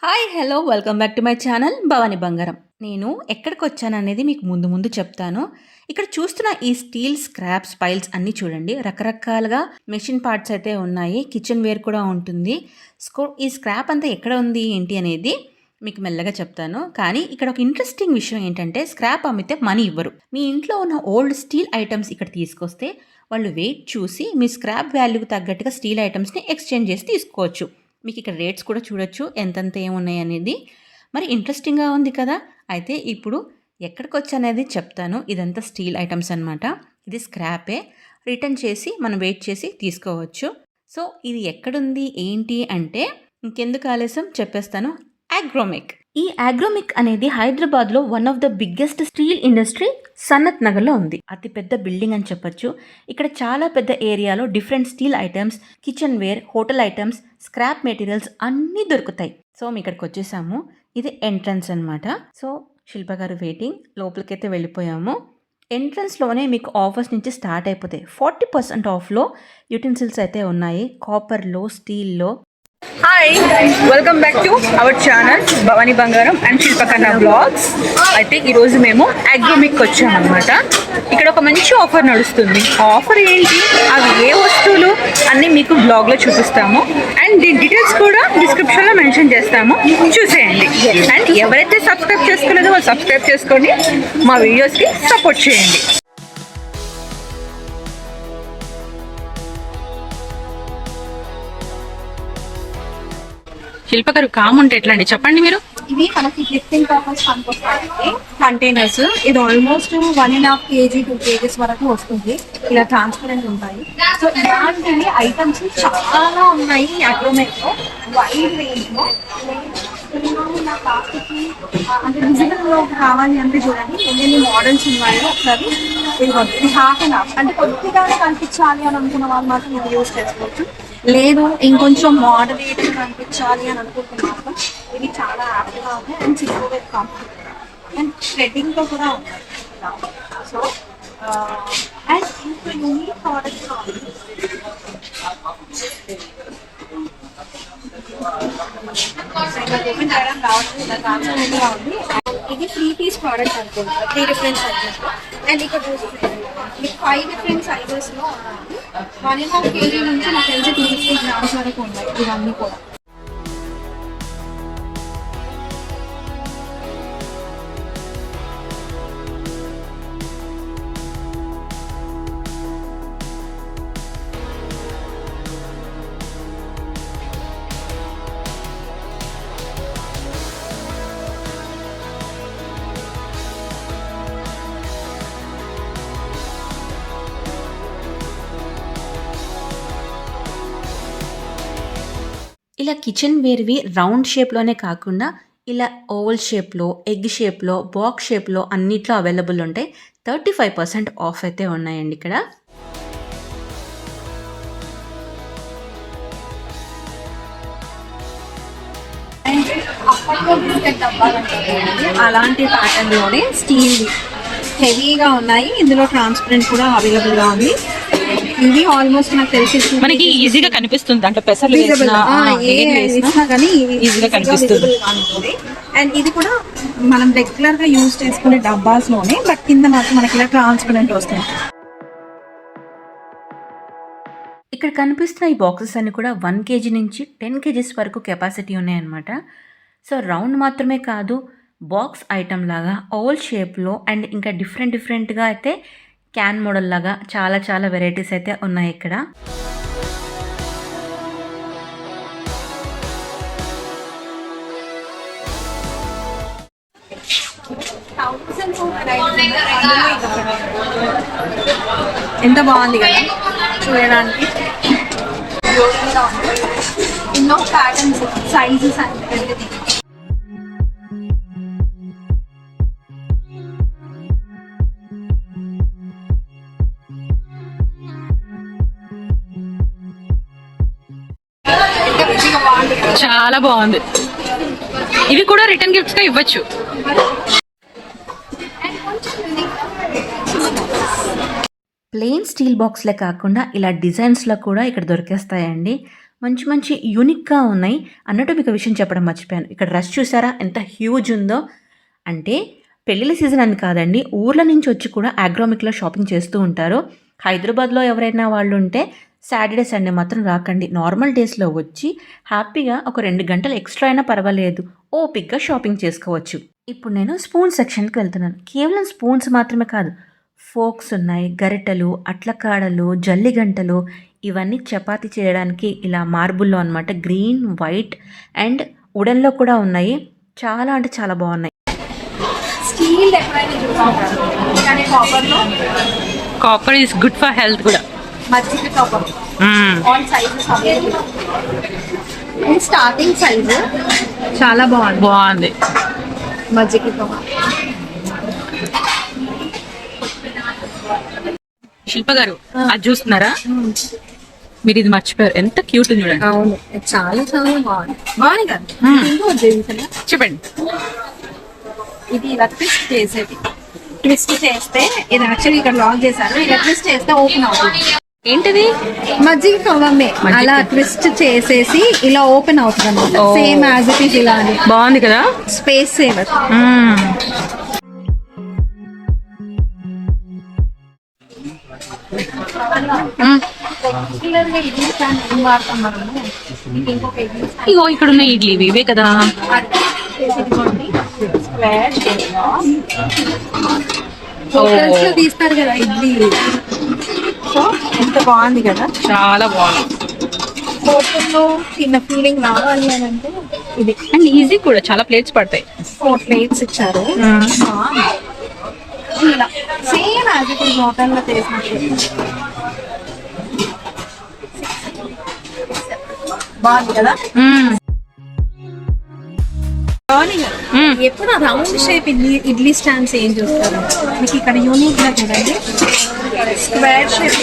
Hi hello welcome back to my channel Bhavani బంగారం. నేను ఎక్కడికి వచ్చాననేది మీకు ముందు చెప్తాను. ఇక్కడ చూస్తున్న ఈ స్టీల్ స్క్రాప్స్ పైల్స్ అన్నీ చూడండి, రకరకాలుగా మెషిన్ పార్ట్స్ అయితే ఉన్నాయి, కిచెన్ వేర్ కూడా ఉంటుంది. ఈ స్క్రాప్ అంతా ఎక్కడ ఉంది ఏంటి అనేది మీకు మెల్లగా చెప్తాను. కానీ ఇక్కడ ఒక ఇంట్రెస్టింగ్ విషయం ఏంటంటే, స్క్రాప్ అమ్మితే మనీ ఇవ్వరు. మీ ఇంట్లో ఉన్న ఓల్డ్ స్టీల్ ఐటమ్స్ ఇక్కడ తీసుకొస్తే వాళ్ళు వెయిట్ చూసి మీ స్క్రాప్ వాల్యూకి తగ్గట్టుగా స్టీల్ ఐటమ్స్ని ఎక్స్చేంజ్ చేసి తీసుకోవచ్చు. మీకు ఇక్కడ రేట్స్ కూడా చూడొచ్చు ఎంతెంత ఏమున్నాయి అనేది. మరి ఇంట్రెస్టింగ్గా ఉంది కదా. అయితే ఇప్పుడు ఎక్కడికి వచ్చనేది చెప్తాను. ఇదంతా స్టీల్ ఐటమ్స్ అనమాట. ఇది స్క్రాపే, రిటర్న్ చేసి మనం వెయిట్ చేసి తీసుకోవచ్చు. సో ఇది ఎక్కడుంది ఏంటి అంటే ఇంకెందుకు ఆలస్యం చెప్పేస్తాను. అగ్రోమిక్. ఈ అగ్రోమిక్ అనేది హైదరాబాద్లో one of the biggest steel industry Sanath నగర్లో ఉంది. అతి పెద్ద బిల్డింగ్ అని చెప్పొచ్చు. ఇక్కడ చాలా పెద్ద ఏరియాలో different steel items, kitchen ware, hotel items, scrap materials అన్నీ దొరుకుతాయి. సో మేము ఇక్కడికి వచ్చేసాము. ఇది ఎంట్రన్స్ అనమాట. సో శిల్ప గారు వెయిటింగ్, లోపలికైతే వెళ్ళిపోయాము. ఎంట్రన్స్లోనే మీకు ఆఫర్స్ నుంచి స్టార్ట్ అయిపోతాయి. 40% ఆఫ్లో యూటెన్సిల్స్ అయితే ఉన్నాయి, కాపర్లో, స్టీల్లో. Hi, welcome back to our channel Bhavani బంగారం అండ్ శిల్పకన్నా బ్లాగ్స్. అయితే ఈరోజు మేము అగ్రోమిక్ వచ్చామన్నమాట. ఇక్కడ ఒక మంచి ఆఫర్ నడుస్తుంది. ఆఫర్ ఏంటి, అవి ఏ వస్తువులు అన్నీ మీకు బ్లాగ్లో చూపిస్తాము. అండ్ దీని డీటెయిల్స్ కూడా డిస్క్రిప్షన్లో మెన్షన్ చేస్తాము, చూసేయండి. అండ్ ఎవరైతే సబ్స్క్రైబ్ చేసుకోలేదో వాళ్ళు సబ్స్క్రైబ్ చేసుకోండి, మా వీడియోస్కి సపోర్ట్ చేయండి. శిల్ప గారు కామ్ ఉంటే ఎట్లా అండి చెప్పండి మీరు. ఇవి మనకి గిఫ్టింగ్ పర్పస్ పనికొస్తాయి కంటైనర్స్. ఇది ఆల్మోస్ట్ 1.5 kg 2 kgs వరకు వస్తుంది. ఇలా ట్రాన్స్పరెంట్ ఉంటాయి. సో ఇలాంటివి ఐటమ్స్ చాలా ఉన్నాయి అగ్రోమిక్ లో, వైడ్ రేంజ్ లో. అంటే డిజిటల్ లో కావాలి అంటే చూడండి ఎన్ని మోడల్స్ ఉన్నాయో ఒకసారి. ఇది హాఫ్ అండ్ హాఫ్, అంటే కొద్దిగానే కనిపించాలి అని అనుకున్న వాళ్ళు మాత్రం ఇది యూజ్ చేసుకోవచ్చు. లేదు ఇంకొంచెం మోడరేట్ కనిపించాలి అని అనుకుంటున్నాను, ఇది చాలా యాప్గా ఉంది. అండ్ సిల్వర్ కంఫర్టబుల్ అండ్ థ్రెడ్డింగ్తో కూడా ఉంది. సో అండ్ ఇంకో యూనిక్ ప్రోడక్ట్ ఉంది. ఇది 3 piece ప్రోడక్ట్ అనుకుంటా, 3 different sizes. అండ్ ఇక్కడ మీకు 5 different sizes లో ఉన్నాయి. 1.5 kg నుంచి నాకు తెలిసి 250 grams వరకు ఉన్నాయి ఇవన్నీ కూడా. ఇలా కిచెన్ వేర్వి రౌండ్ షేప్లోనే కాకుండా ఇలా ఓవల్ షేప్లో, ఎగ్ షేప్లో, బాక్స్ షేప్లో అన్నిట్లో అవైలబుల్ ఉంటాయి. 35% ఆఫ్ అయితే ఉన్నాయండి ఇక్కడ. అలాంటి ప్యాటర్న్ లోనే స్టీల్ హెవీగా ఉన్నాయి. ఇందులో ట్రాన్స్పరెంట్ కూడా అవైలబుల్ గా ఉంది. ఇది ఆల్మోస్ట్ నాకు తెలిసి మనకి ఈజీగా కనిపిస్తుంది, అంటే పెసర్లు ఈజీగా కనిపిస్తుంది. అండ్ ఇది కూడా మనం రెగ్యులర్ గా యూజ్ చేసుకునే డబ్బాస్ లోనే, బట్ కింద మాత్రం మనకి ఇలా ట్రాన్స్పరెంట్ వస్తుంది. ఇక్కడ కనిపిస్తున్న ఈ బాక్సెస్ అన్ని కూడా 1 kg నుంచి 10 kgs వరకు కెపాసిటీ ఉన్నాయన్నమాట. సో రౌండ్ మాత్రమే కాదు, బాక్స్ ఐటమ్ లాగా ఓవల్ షేప్లో అండ్ ఇంకా డిఫరెంట్గా అయితే క్యాన్ మోడల్ లాగా చాలా వెరైటీస్ అయితే ఉన్నాయి ఇక్కడ. ఎంత బాగుంది కదా చూడడానికి. ఎన్నో ప్యాటర్న్స్, సైజెస్ అంటే చాలా బాగుంది. ఇవి కూడా రిటర్న్ గిఫ్ట్స్ గా ఇవ్వచ్చు. ప్లెయిన్ స్టీల్ బాక్స్లే కాకుండా ఇలా డిజైన్స్లో కూడా ఇక్కడ దొరికేస్తాయండి. మంచి మంచి యూనిక్గా ఉన్నాయి. అన్నట్టు మీకు విషయం చెప్పడం మర్చిపోయాను. ఇక్కడ రష్ చూసారా ఎంత హ్యూజ్ ఉందో. అంటే పెళ్ళిళ్ళ సీజన్ అని కాదండి, ఊర్ల నుంచి వచ్చి కూడా ఆగ్రోమిక్లో షాపింగ్ చేస్తూ ఉంటారు. హైదరాబాద్లో ఎవరైనా వాళ్ళు ఉంటే సాటర్డే సండే మాత్రం రాకండి. నార్మల్ డేస్లో వచ్చి హ్యాపీగా ఒక 2 గంటలు ఎక్స్ట్రా అయినా పర్వాలేదు, ఓపిక్గా షాపింగ్ చేసుకోవచ్చు. ఇప్పుడు నేను స్పూన్ సెక్షన్కి వెళ్తున్నాను. కేవలం స్పూన్స్ మాత్రమే కాదు, ఫోక్స్ ఉన్నాయి, గరిటెలు, అట్లకాడలు, జల్లిగంటలు, ఇవన్నీ చపాతీ చేయడానికి ఇలా మార్బుల్లో అనమాట. గ్రీన్, వైట్ అండ్ వుడెన్లో కూడా ఉన్నాయి. చాలా అంటే చాలా బాగున్నాయి. స్టీల్ ఎప్పుడైనా చూసుకుంటారు కానీ కాపర్లో copper is good for health కూడా. మజ్జిగ copper all sizes available. Starting size చాలా బాగుంది. మజ్జిగ కాపర్. శిల్ప గారు అది చూస్తున్నారా, మీరు ఇది మర్చిపోయారు, ఎంత క్యూట్ ఉంది చూడండి. అవును, చాలా చాలా బాగుంది కదా. చెప్పండి. ఇది ఇలా ట్విస్ట్ చేసేది. ట్విస్ట్ చేస్తే ఇది యాక్చువల్లీ ఇక్కడ లాక్ చేశారు, ఇలా ట్విస్ట్ చేస్తే ఓపెన్ అవుతుంది. ఏంటిది? మజ్జిగ కవ్వమే. అలా ట్విస్ట్ చేసేసి ఇలా ఓపెన్ అవుతుంది అనమాట. సేమ్ యాజ్ ఇట్ ఈస్ ఇలా. బాగుంది కదా, స్పేస్ సేవర్. ఇగో ఇక్కడ ఉన్న ఇడ్లీ ఇవే కదా. హోటల్స్ లో తీస్తారు కదా ఇడ్లీ. సో ఎంత బాగుంది కదా, చాలా బాగుంది. హోటల్లో తిన్న ఫీలింగ్ రావాలి అని అంటే ఇది. అండ్ ఈజీ కూడా, చాలా ప్లేట్స్ పడతాయి. 4 plates ఇచ్చారు. ఇలా సేమ్ యాజ్ ఇట్ ఈస్ హోటల్లో చేసినట్టు. బాగుంది కదా. ఎప్పుడు రౌండ్ షేప్ ఇడ్లీ స్టాండ్స్ ఏం చూస్తారు మీకు ఇక్కడ యూనిక్ గా చూడండి. స్క్వేర్ షేప్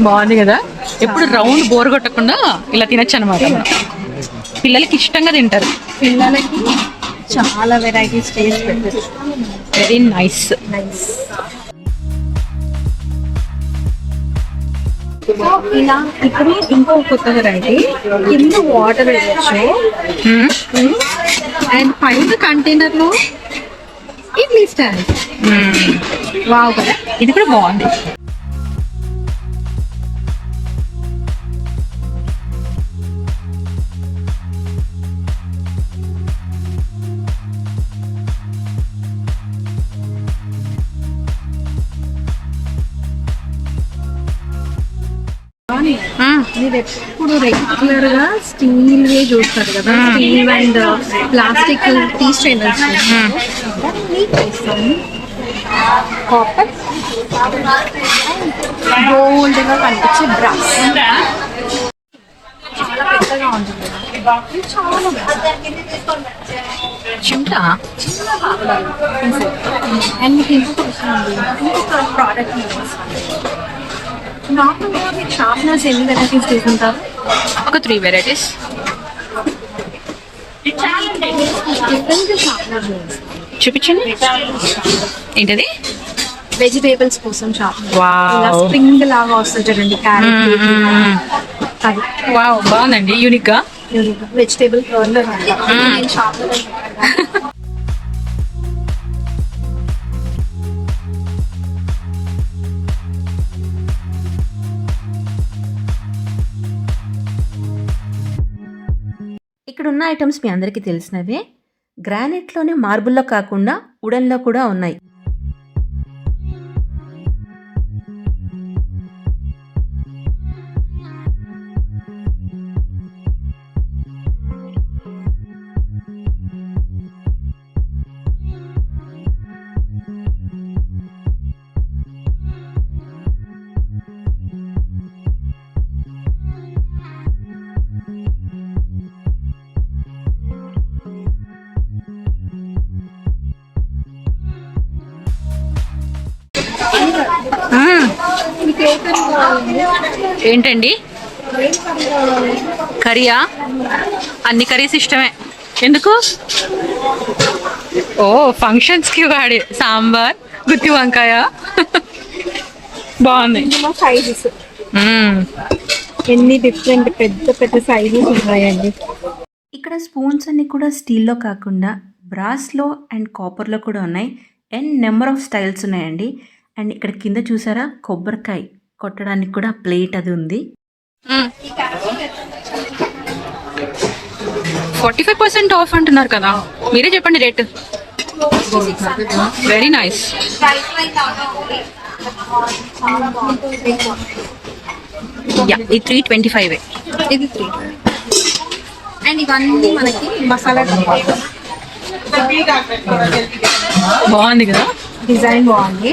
బాగుంది కదా. ఎప్పుడు రౌండ్ బోర్ కొట్టకుండా ఇలా తినచ్చు అనమాట. పిల్లలకి ఇష్టంగా తింటారు. పిల్లలకి చాలా వెరైటీస్ టేస్ట్ పెట్టచ్చు. Very nice. ఇలా ఇక్కడ ఇంకో కొత్త వెరైటీ. కింద వాటర్ వేయచ్చు అండ్ పైన కంటైనర్ లో ఇడ్లీ స్టాండ్. వావ్ కదా, ఇది కూడా బాగుంది. మీరు ఎప్పుడు రెగ్యులర్ గా స్టీల్ వే చూస్తారు కదా, steel and plastic tea strainers. Copper gold గా కనిపించే బ్రష్. చాలా పెద్దగా ఉంటుంది. చాలా చిమ్టా అండ్ మీకు ఇంకొక ప్రోడక్ట్ నార్మల్గా మీరు షార్ప్నర్స్ ఎన్ని వెరైటీస్ తీసుకుంటారు? ఒక 3 వెరైటీస్. డిఫరెంట్ షార్ప్నర్స్ చూపించండి. ఏంటది? వెజిటేబుల్స్ కోసం షార్ప్నర్. వావ్. ఇలా స్ప్రింగ్ లాగా వస్తుంది చూడండి, క్యారెట్. అది వావ్, బాగుందండి, యూనిక్ గా. వెజిటేబుల్ కర్నర్ అంట. షార్ప్నర్ ఇక్కడ ఉన్న ఐటమ్స్ మీ అందరికీ తెలిసినవే. గ్రానైట్లోనే మార్బుల్లో కాకుండా వుడెన్లో కూడా ఉన్నాయి. ఏంటండి? కర్రీయా? అన్ని కర్రీస్ ఇష్టమే. ఎందుకు? ఓ, ఫంక్షన్స్ కి వాడే సాంబార్, గుత్తి వంకాయ. బాగుంది. ఇందులో సైజెస్ ఎన్ని డిఫరెంట్ పెద్ద పెద్ద సైజెస్ ఉన్నాయండి. ఇక్కడ స్పూన్స్ అన్ని కూడా స్టీల్లో కాకుండా బ్రాస్లో అండ్ కాపర్లో కూడా ఉన్నాయి. అండ్ నెంబర్ ఆఫ్ స్టైల్స్ ఉన్నాయండి. అండ్ ఇక్కడ కింద చూసారా కొబ్బరికాయ కొట్టడానికి కూడా ప్లేట్ అది ఉంది. 45% ఆఫ్ అంటున్నారు కదా, మీరే చెప్పండి రేట్. Very nice. ఇది 325. ఇది 3 అండ్ ఇవన్నీ మనకి మసాలా డబ్బా. బాగుంది కదా, డిజైన్ బాగుంది.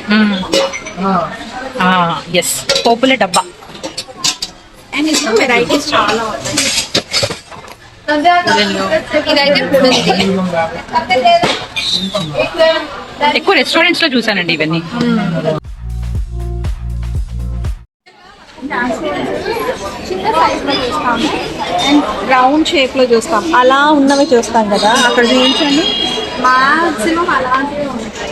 ఎస్, పోపుల డబ్బా. అండ్ ఇందులో వెరైటీస్ చాలా ఉన్నాయి. ఇదైతే ఎక్కువ రెస్టారెంట్స్ లో చూసానండి ఇవన్నీ. చిన్న సైజ్ లో చూస్తాము అండ్ రౌండ్ షేప్ లో చూస్తాం. అలా ఉన్నవి చూస్తాం కదా, అక్కడ చూపించండి. మాక్సిమం అలాంటివి ఉంటాయి.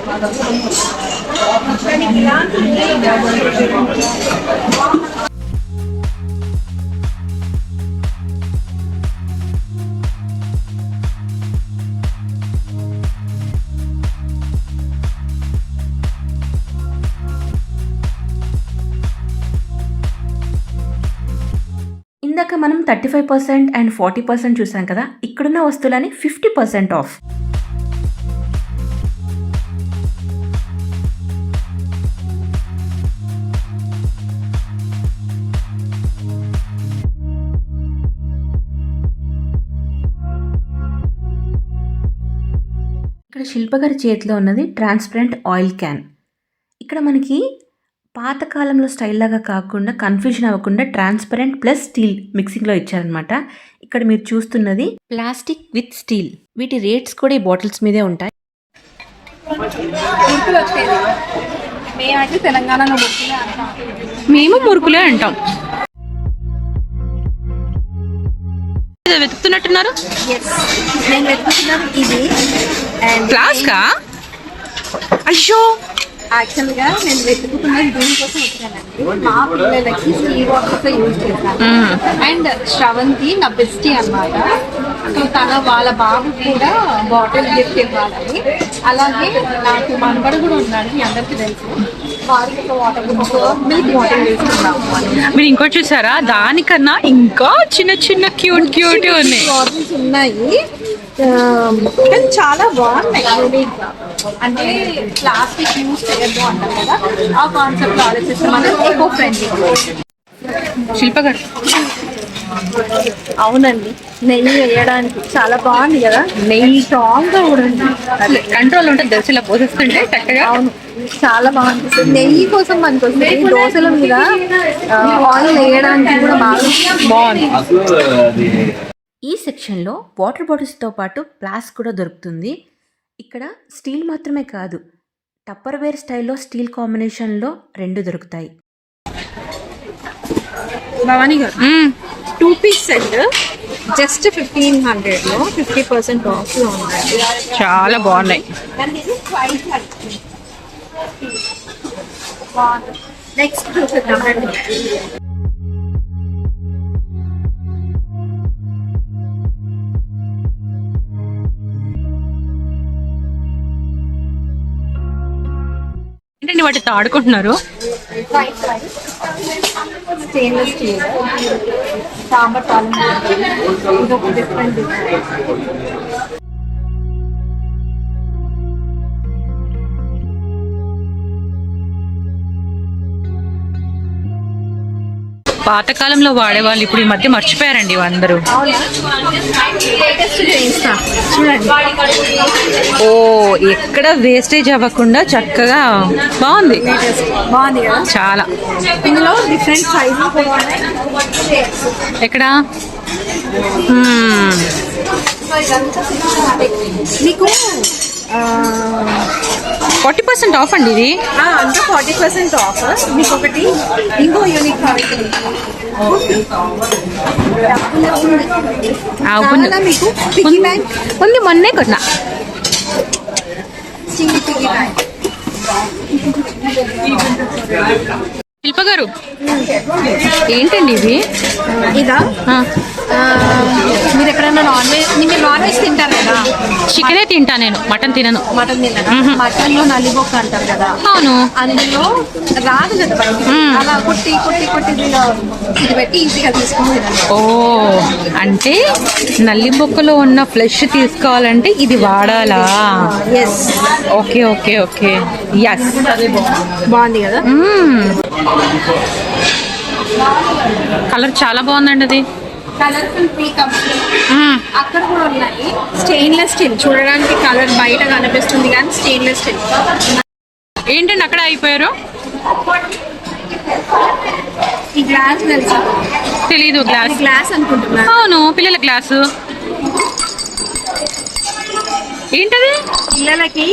ఇందాక మనం 35% అండ్ 40% చూసాం కదా, ఇక్కడున్న వస్తువులని 50% ఆఫ్. ఇక్కడ శిల్పగారి చేతిలో ఉన్నది ట్రాన్స్పరెంట్ ఆయిల్ క్యాన్. ఇక్కడ మనకి పాతకాలంలో స్టైల్ లాగా కాకుండా కన్ఫ్యూజన్ అవ్వకుండా ట్రాన్స్పరెంట్ ప్లస్ స్టీల్ మిక్సింగ్లో ఇచ్చారనమాట. ఇక్కడ మీరు చూస్తున్నది ప్లాస్టిక్ విత్ స్టీల్. వీటి రేట్స్ కూడా ఈ బాటిల్స్ మీదే ఉంటాయి. మురుకులు వచ్చేది మేమైతే తెలంగాణలో మురుకులే అంటాం. మేము మురుకులే అంటాం. వెతుకుతున్నట్టున్నారు. నేను వెతుకుతున్నాను ఇది. అండ్ ఫ్లాస్కా? అయ్యో, యాక్చువల్గా నేను వెతుకుతున్నది దీనికోసం వచ్చానండి. మా పిల్లలకి స్టీల్ బాటిల్స్ యూజ్ చేస్తాను. అండ్ శ్రవంతి నా బెస్టీ అన్నమాట. సో వాళ్ళ బాబు కూడా బాటిల్ గిఫ్ట్ ఇవ్వాలని. అలాగే నాకు మనబడు కూడా ఉన్నాడు, మీ అందరికీ తెలుసు. వారికి ఒక వాటర్ మిల్క్ బాటిల్ తీసుకున్నాము. మీరు ఇంకోటి చూసారా, దానికన్నా ఇంకా చిన్న చిన్న క్యూట్ ఉన్నాయి. బాటిల్స్ ఉన్నాయి కానీ చాలా బాగున్నాయి. యూనిక్ గా, అంటే ప్లాస్టిక్ యూజ్ చేయొద్దు అంటారు కదా, ఆ కాన్సెప్ట్ ఆలోచిస్తే మనం ఎకో ఫ్రెండ్లీ. శిల్ప గారు, అవునండి, నెయ్యి వేయడానికి చాలా బాగుంది కదా. నెయ్యి స్ట్రాంగ్ గా కూడా కంట్రోల్ ఉంటుంది తెలిసి ఇలా పోసేస్తుంటే చక్కగా. అవును, చాలా బాగుంటుంది. నెయ్యి కోసం మనకి వస్తుంది. దోశల మీద ఆయిల్ వేయడానికి కూడా బాగా బాగుంది. ఈ సెక్షన్లో వాటర్ బాటిల్స్తో పాటు ఫ్లాస్క్ కూడా దొరుకుతుంది. ఇక్కడ స్టీల్ మాత్రమే కాదు, టప్పర్వేర్ స్టైల్లో స్టీల్ కాంబినేషన్లో 2 దొరుకుతాయి. భవానీ గారు, 2 పీస్ సెట్ జస్ట్ 1500 లో 50% ఆఫ్ లో ఉన్నాయి. చాలా బాగున్నాయి. నెక్స్ట్ చూద్దాం. ఏంటండి వాటితో ఆడుకుంటున్నారు? స్టెయిన్లెస్ స్టీల్ సాంబార్ తాలింపు. ఇదొక డిఫరెంట్ డిజైన్. పాతకాలంలో వాడేవాళ్ళు ఇప్పుడు ఈ మధ్య మర్చిపోయారండి అందరూ. లేటెస్ట్ చేయిస్తా చూడండి. ఓ, ఎక్కడ వేస్టేజ్ అవ్వకుండా చక్కగా బాగుంది. బాగుంది కదా చాలా. ఇందులో డిఫరెంట్ సైజెస్ కూడా ఉన్నాయి. ఎక్కడ మీకు 40% ఆఫ్ అండి ఇది. అంతా 40% ఆఫ్. మీకు ఒకటి ఇంకో యూనిక్ మీకు పిగ్గీ బ్యాంక్ ఉంది, మొన్నే కొన్నా. చిన్ని పిగ్గీ బ్యాంక్. శిల్ప గారు ఏంటండి ఇవి? ఇదా మీరు ఎక్కడైనా మీరు నాన్ వెజ్ తింటారు కదా? చికెనే తింటా నేను, మటన్ తినను. మటన్ తింటారా? మటన్ లో నల్లిబొక్క అంటారు కదా, అవును. అందులో రాదు కదా బయటికి. అలా కుట్టి కుట్టి కుట్టి ఇది పెట్టి ఈజీగా తీసుకుని తినండి. ఓ, అంటే నల్లి బొక్కలో ఉన్న ఫ్లెష్ తీసుకోవాలంటే ఇది వాడాలా? Yes. Okay okay okay, yes. బాగుంది కదా? కలర్ చాలా బాగుందండి అది. కలర్ఫుల్ టీ కప్స్ అక్కడ కూడా ఉన్నాయి. స్టెయిన్లెస్ స్టీల్, చూడడానికి కలర్ బయట కనిపిస్తుంది కానీ స్టెయిన్లెస్ స్టీల్. ఏంటండి అక్కడ అయిపోయారు? ఈ గ్లాస్ తెలుసా? తెలీదు. గ్లాస్ అనుకుంటున్నాను. అవును, పిల్లల గ్లాసు. ఏంటది? పిల్లలకి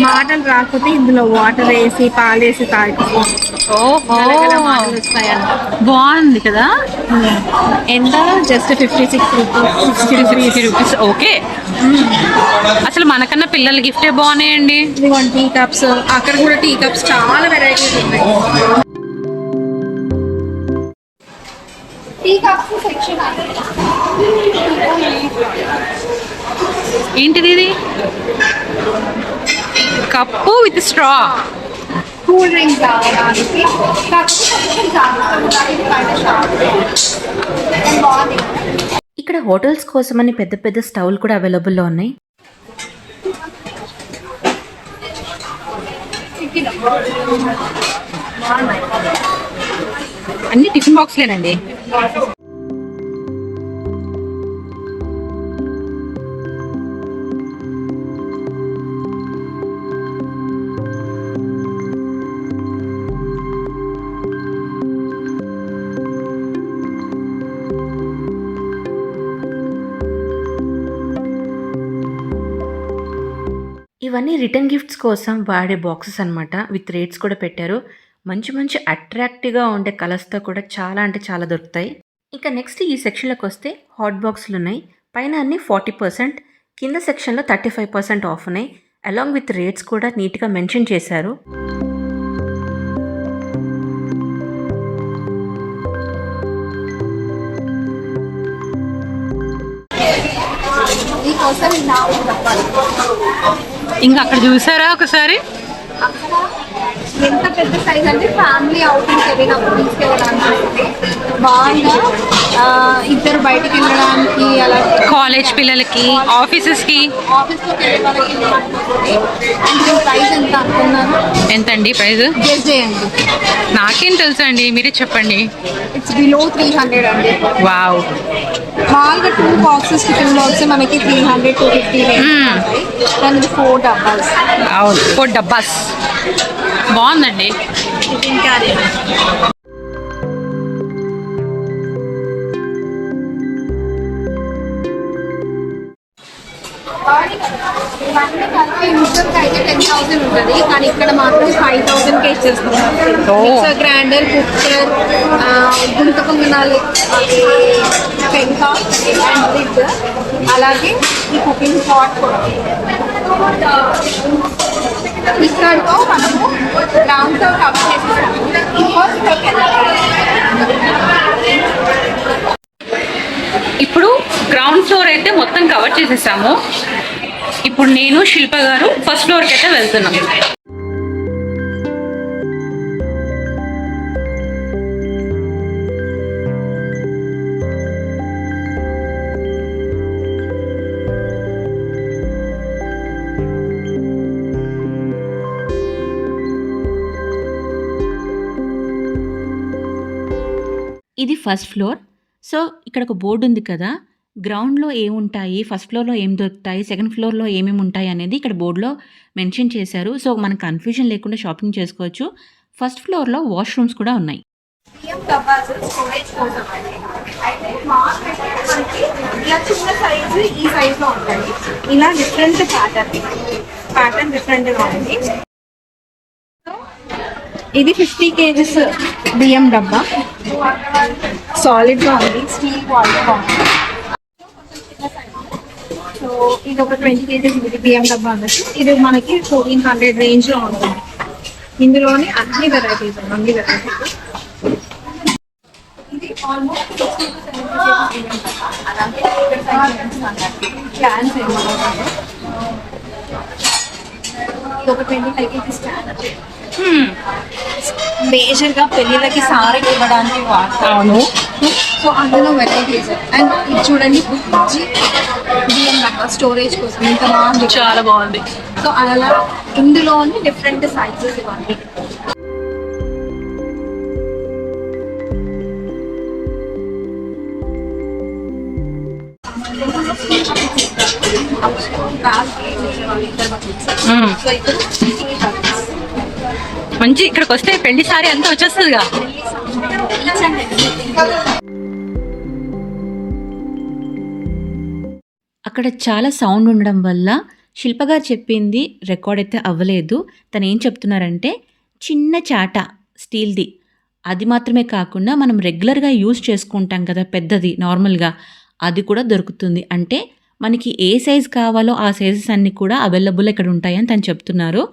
మాటలు రాకపోతే ఇందులో వాటర్ వేసి పాలేసి తాగిపో. ఓహో, మాటలు వస్తాయంట. బాగుంది కదా. ఎంత? Just 56 rupees. ఓకే. అసలు మనకన్నా పిల్లల గిఫ్టే బాగున్నాయండి. ఇదిగోండి టీ కప్స్. అక్కడ కూడా టీ కప్స్ చాలా వెరైటీస్ ఉన్నాయి. Tea cups section. ఏంటిది ఇది? Cup with straw. Cool drink తాగడానికి బాగుంది. ఇక్కడ హోటల్స్ కోసమని పెద్ద పెద్ద స్టవ్లు కూడా అవైలబుల్లో ఉన్నాయి. అన్ని టిఫిన్ బాక్స్లేనండి. ఇవన్నీ రిటర్న్ గిఫ్ట్స్ కోసం వాడే బాక్సెస్ అన్నమాట. విత్ రేట్స్ కూడా పెట్టారు. మంచి మంచి అట్రాక్టివ్గా ఉండే కలర్స్తో కూడా చాలా అంటే చాలా దొరుకుతాయి. ఇంకా నెక్స్ట్ ఈ సెక్షన్లోకి వస్తే హాట్ బాక్స్లు ఉన్నాయి. పైన అన్ని 40%, కింద సెక్షన్లో 35% ఆఫ్ ఉన్నాయి. అలాంగ్ విత్ రేట్స్ కూడా నీట్గా మెన్షన్ చేశారు. ఇంకా అక్కడ చూసారా ఒకసారి? ఎంత పెద్ద సైజ్ అంటే ఫ్యామిలీ అవుటింగ్ వెళ్ళినప్పుడు తీసుకెళ్ళడానికి బాగా, ఇద్దరు బయటికి వెళ్ళడానికి, అలా కాలేజ్ పిల్లలకి, ఆఫీసెస్కి. ఆఫీస్లోకి వెళ్ళే వాళ్ళకి. ప్రైస్ ఎంత అనుకున్నాను? ఎంతండి ప్రైస్? గెస్ చేయండి. నాకేం తెలుసు అండి, మీరే చెప్పండి. ఇట్స్ బిలో 300 అండి. వావ్. మామూలుగా 2 బాక్సెస్, టిఫిన్ బాక్స్ మనకి 300 250 ఉంటాయి. దానికి 4 డబ్బాస్. అవును, 4 డబ్బాస్. బాగుందండి. Tiffin carry. యూజర్కి అయితే 10,000 ఉంటుంది, కానీ ఇక్కడ మాత్రం 5,000కే ఇచ్చేస్తున్నారు. మిక్సర్ గ్రైండర్, కుక్కర్, గుంట పొంగనాలు, పెంక అండ్ ఫ్రిడ్జ్, అలాగే ఈ కుకింగ్ పాట్ కూడా. ఇక్కడతో మనము గ్రౌండ్తో కవర్ చేసేసాము. ఇప్పుడు గ్రౌండ్ ఫ్లోర్ అయితే మొత్తం కవర్ చేసేసాము. ఇప్పుడు నేను శిల్ప గారు ఫస్ట్ ఫ్లోర్కి అయితే వెళ్తున్నాం. ఇది ఫస్ట్ ఫ్లోర్. సో ఇక్కడ ఒక బోర్డు ఉంది కదా, గ్రౌండ్లో ఏముంటాయి, ఫస్ట్ ఫ్లోర్లో ఏం దొరుకుతాయి, సెకండ్ ఫ్లోర్లో ఏమేమి ఉంటాయి అనేది ఇక్కడ బోర్డులో మెన్షన్ చేశారు. సో మనకు కన్ఫ్యూజన్ లేకుండా షాపింగ్ చేసుకోవచ్చు. ఫస్ట్ ఫ్లోర్లో వాష్రూమ్స్ కూడా ఉన్నాయి. ఇలా చిన్న సైజు ఈ సైజ్ లో ఉంటాయి. ఇలా డిఫరెంట్ ప్యాటర్న్ డిఫరెంట్ గా ఉంది. ఇది 50 kgs బియ్యం డబ్బా. సాలిడ్ గా ఉంది, స్టీల్ క్వాలిటీ ఉంది. సో ఇది ఒక 20 kgs బియ్యం డబ్బా అన్నట్టు. ఇది మనకి 1400 రేంజ్ లో ఉంటుంది. ఇందులోనే అన్ని వెరైటీస్. ఆల్మోస్ట్ 60 to 70 ఈవెంట్ అలాగే ఇక్కడ సైజ్ ప్లాన్స్ ఏమన్నా ఇది ఒక 25 స్టాండ్ మేజర్ గా పెళ్లిళ్ళకి సారీ ఇవ్వడానికి వాడతాను. సో అందులో వెరైటీస్ అండ్ ఇది చూడండి బియ్యం రకాల స్టోరేజ్ కోసం ఇంత బాగుంది, చాలా బాగుంది. సో అలా ఇందులోని డిఫరెంట్ సైజెస్ ఇవన్నీ. సో ఇప్పుడు మంచి ఇక్కడికి వస్తే పెళ్లి సారీ అంతా వచ్చేస్తుందిగా. అక్కడ చాలా సౌండ్ ఉండడం వల్ల శిల్ప గారు చెప్పింది రికార్డ్ అయితే అవ్వలేదు. తను ఏం చెప్తున్నారంటే చిన్న చాట స్టీల్ది, అది మాత్రమే కాకుండా మనం రెగ్యులర్గా యూజ్ చేసుకుంటాం కదా పెద్దది నార్మల్గా, అది కూడా దొరుకుతుంది. అంటే మనకి ఏ సైజ్ కావాలో ఆ సైజెస్ అన్నీ కూడా అవైలబుల్ ఇక్కడ ఉంటాయని తను చెప్తున్నారు.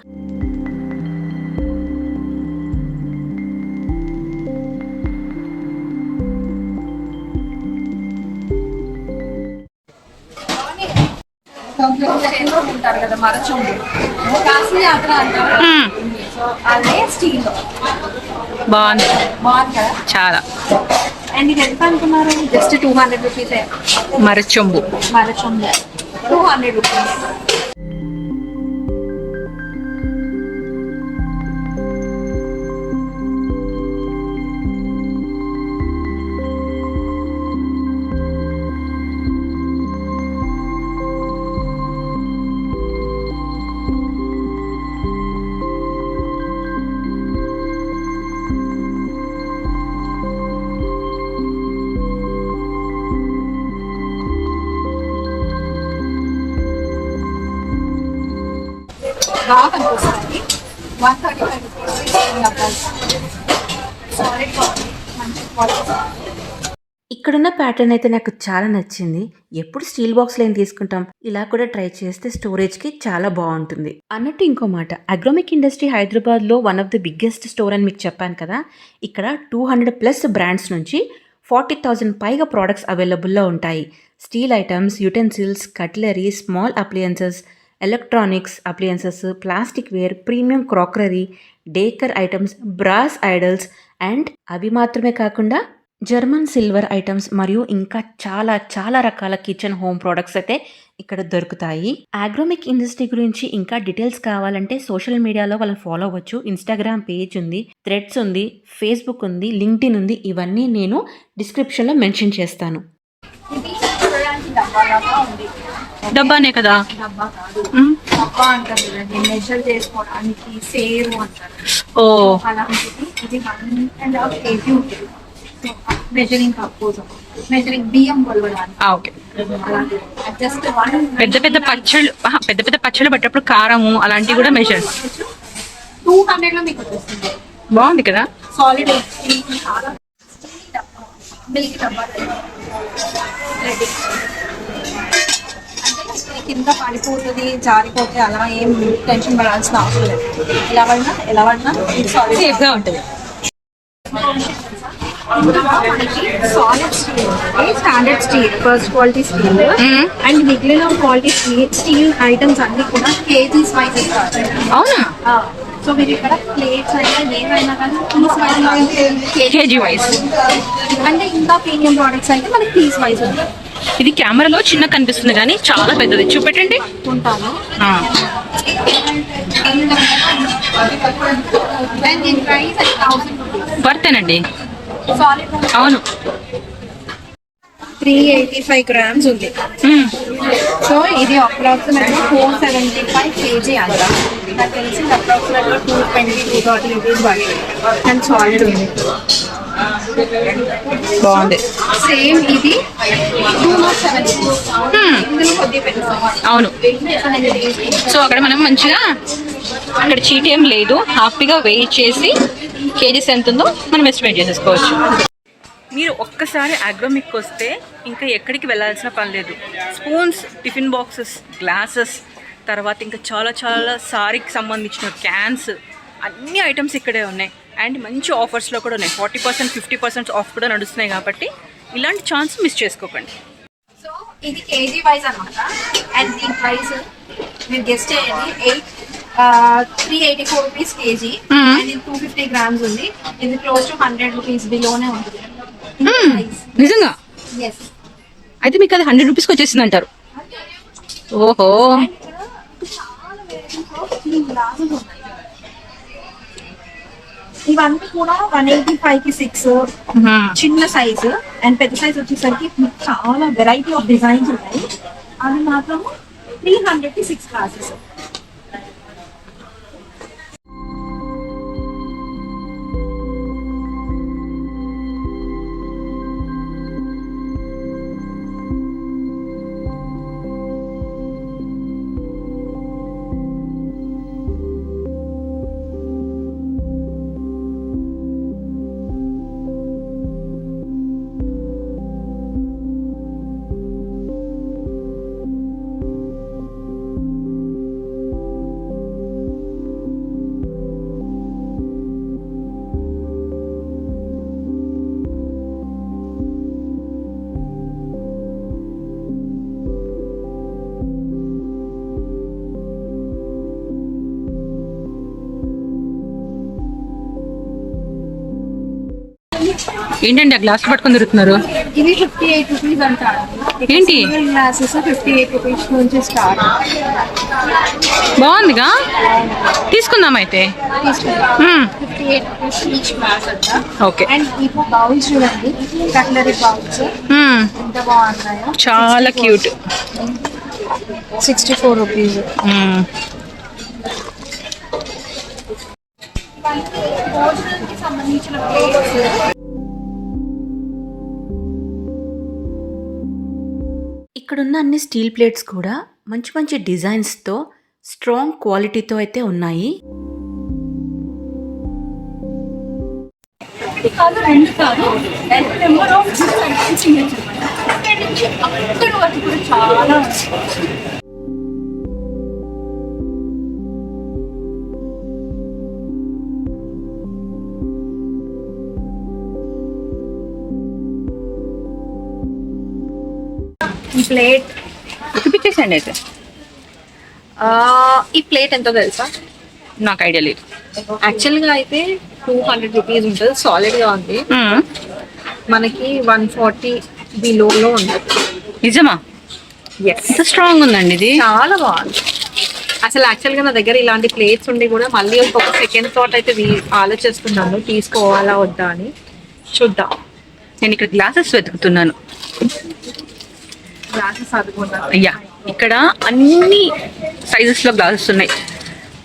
ఉంటారు కదా మరచొండు, కాశీ యాత్ర అంటారు. సో అదే స్టీల్ బాగుంది కదా చాలా. అండ్ ఇది ఎంత అనుకున్నారు? Just 200 rupees. మరచొంబు 200 రూపీస్. బాగా కనిపిస్తుంది. 135 రూపీస్. సాలిడ్ క్వాలిటీ, మంచి క్వాలిటీ. ఇక్కడున్న ప్యాటర్న్ అయితే నాకు చాలా నచ్చింది. ఎప్పుడు స్టీల్ బాక్స్లో ఏం తీసుకుంటాం, ఇలా కూడా ట్రై చేస్తే స్టోరేజ్కి చాలా బాగుంటుంది. అన్నట్టు ఇంకో మాట, అగ్రోమిక్ ఇండస్ట్రీ హైదరాబాద్లో one of the biggest store అని మీకు చెప్పాను కదా. ఇక్కడ 200+ బ్రాండ్స్ నుంచి 40,000 పైగా ప్రోడక్ట్స్ అవైలబుల్లో ఉంటాయి. Steel items, utensils, cutlery, small appliances, electronics appliances, plastic ware, premium crockery, decor items, brass idols and అవి మాత్రమే కాకుండా జర్మన్ సిల్వర్ ఐటమ్స్ మరియు ఇంకా చాలా చాలా రకాల కిచెన్ హోమ్ ప్రోడక్ట్స్ అయితే ఇక్కడ దొరుకుతాయి. అగ్రోమిక్ ఇండస్ట్రీ గురించి ఇంకా డీటెయిల్స్ కావాలంటే సోషల్ మీడియాలో వాళ్ళని ఫాలో అవ్వచ్చు. ఇన్స్టాగ్రామ్ పేజ్ ఉంది, థ్రెడ్స్ ఉంది, ఫేస్బుక్ ఉంది, లింక్డ్ఇన్ ఉంది. ఇవన్నీ నేను డిస్క్రిప్షన్లో మెన్షన్ చేస్తాను. ఇది చూడడానికి డబ్బాలాగా ఉంది. డబ్బానే కదా? డబ్బా కాదు, డబ్బా అంటారు చూడండి, మెజర్ చేసుకోవడానికి సేరు అంటారు. ఓ అలాంటిది. ఇది 1.5 kg ఉంటుంది. మెజరింగ్ కప్ కోసం, మెజరింగ్ బియ్యం కొలవడానికి. ఓకే. జస్ట్ పెద్ద పెద్ద పచ్చళ్ళు పట్టేటప్పుడు కారము అలాంటివి కూడా మెజర్. 200 లో మీకు వచ్చేస్తుంది. బాగుంది కదా? సాలిడ్ మిల్క్ డబ్బా రెడీ. అంటే కింద పడిపోతుంది, జారిపోతే అలా ఏం టెన్షన్ పడాల్సిన అవసరం లేదు. ఎలా పడినా ఇది సాలిడ్ సేఫ్ గా ఉంటుంది. Solid steel, standard steel, first quality steel. And మిగిలిన క్వాలిటీ స్టీల్ ఐటమ్స్ అన్ని కూడా కేజీస్ వైజ్ ఇస్తారు. అవునా? సో మీరు ఇక్కడ ప్లేట్స్ అయినా ఏవైనా కానీ పీస్ వైజ్, కేజీ వైజ్. అంటే ఇంకా ప్రీమియం ప్రోడక్ట్స్ అయితే మనకి పీస్ వైజ్ ఉంటుంది. ఇది కెమెరాలో చిన్న కనిపిస్తుంది కానీ చాలా పెద్దది. చూపెట్టండి. ఉంటాను. అండ్ దీని ప్రైస్ 1000 రూపీస్. వర్తేనండి. సాలిడ్ అవును. 385 grams ఉంది. సో ఇది అప్రాక్సిమేట్గా 475 kg అంట. నాకు తెలిసి అప్రాక్సిమేట్గా 220 రూపీస్ పడుతుంది. అండ్ సాలిడ్ ఉంది. బాగుంది. సేమ్ ఇది 207. ఇందులో కొద్దిగా పెద్ద. అవును. సో అక్కడ మనం మంచిగా, అక్కడ చీట్ ఏం లేదు, హ్యాపీగా వెయిట్ చేసి కేజీస్ ఎంత ఉందో మనం ఎస్టిమేట్ చేసేసుకోవచ్చు. మీరు ఒక్కసారి అగ్రోమిక్ వస్తే ఇంకా ఎక్కడికి వెళ్ళాల్సిన పని లేదు. స్పూన్స్, టిఫిన్ బాక్సెస్, గ్లాసెస్, తర్వాత ఇంకా చాలా చాలా సారీకి సంబంధించిన క్యాన్స్, అన్ని ఐటమ్స్ ఇక్కడే ఉన్నాయి. అండ్ మంచి ఆఫర్స్లో కూడా ఉన్నాయి. 40% 50% ఆఫ్ కూడా నడుస్తున్నాయి కాబట్టి ఇలాంటి ఛాన్స్ మిస్ చేసుకోకండి. సో ఇది కేజీ వైజ్ అనమాట. అండ్ దీని ప్రైస్ మీరు గెస్ట్ చేయండి, 384 రూపీస్ కేజీ. అండ్ ఇది 250 గ్రామ్స్ ఉంది. ఇది క్లోజ్ టు 100 రూపీస్ బిలోనే ఉంటుంది. నిజంగా ఎస్. అయితే మీకు అది 100 రూపీస్కి వచ్చేసింది అంటారు. ఓహో, ఇవన్నీ కూడా 185 కి 6 చిన్న సైజు. అండ్ పెద్ద సైజ్ వచ్చేసరికి చాలా వెరైటీ ఆఫ్ డిజైన్స్ ఉన్నాయి. అవి మాత్రము 300 కి 6 క్లాసెస్. ఏంటండి ఆ గ్లాస్ పట్టుకొని తిరుగుతున్నారు? ఇవి 58 రూపీస్ అంటారు. ఏంటి గ్లాసెస్ 58 రూపీస్ నుంచి స్టార్ట్. బాగుందిగా, తీసుకుందాం అయితే. 58 రూపీస్ ఈచ్ గ్లాస్ అంట. ఓకే. అండ్ ఇప్పుడు బౌల్స్ చూడండి, కట్లరీ బౌల్స్ ఎంత బాగున్నాయో. చాలా క్యూట్. 64 రూపీస్. భోజనానికి సంబంధించిన ప్లేట్స్. ఇక్కడున్న అన్ని స్టీల్ ప్లేట్స్ కూడా మంచి మంచి డిజైన్స్తో స్ట్రాంగ్ క్వాలిటీతో అయితే ఉన్నాయి. కాదు, 2 కాదు, నెంబర్ ఆఫ్ డిజైన్స్ అనమాట. ఇక్కడ నుంచి అక్కడ వరకు కూడా చాలా ప్లేట్ చూపించేసండి అయితే. ఈ ప్లేట్ ఎంతో తెలుసా? నాకు ఐడియా లేదు. యాక్చువల్గా అయితే 200 రూపీస్ ఉంటుంది. సాలిడ్ గా ఉంది. మనకి 140 బిలోలో ఉంటుంది. నిజమా? ఎంత స్ట్రాంగ్ ఉందండి ఇది. చాలా బాగుంది అసలు. యాక్చువల్గా నా దగ్గర ఇలాంటి ప్లేట్స్ ఉండి కూడా మళ్ళీ ఒక సెకండ్ థాట్ అయితే ఆలోచిస్తున్నాను తీసుకోవాలా వద్దా అని. చూద్దాం. నేను ఇక్కడ గ్లాసెస్ వెతుకుతున్నాను. గ్లాసెస్ అదుకున్నాను. అయ్యా, ఇక్కడ అన్ని సైజెస్ లో గ్లాసెస్ ఉన్నాయి,